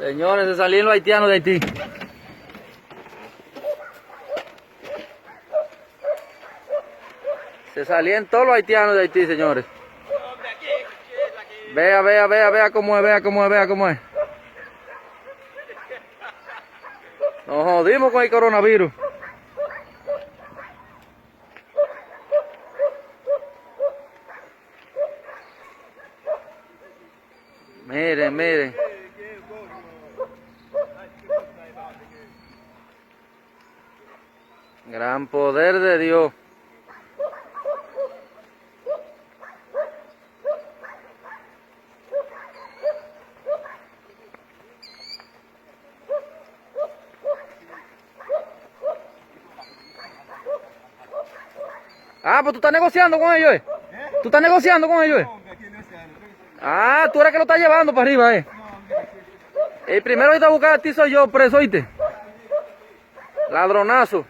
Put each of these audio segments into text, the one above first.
Señores, se salieron los haitianos de Haití. Se salieron todos los haitianos de Haití, señores. Vea, vea, vea, vea cómo es, vea cómo es, vea cómo es. Nos jodimos con el coronavirus. Miren, miren. Gran poder de Dios. Ah, pues tú estás negociando con ellos, ¿eh? Tú estás negociando con ellos, ¿eh? Ah, tú eres que lo estás llevando para arriba, ¿eh? El primero que te a buscar a ti soy yo, preso, ¿oíste? Ladronazo.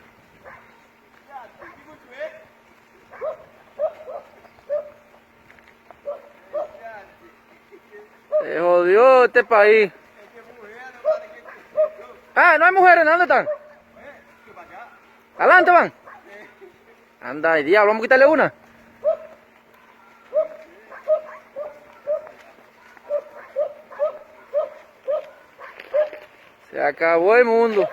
Se jodió este país. Ah, no hay mujeres, ¿dónde están? Adelante van. Anda, diablo, vamos a quitarle una. Se acabó el mundo.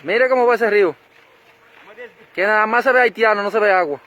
Mire cómo va ese río. Que nada más se ve haitiano, no se ve agua.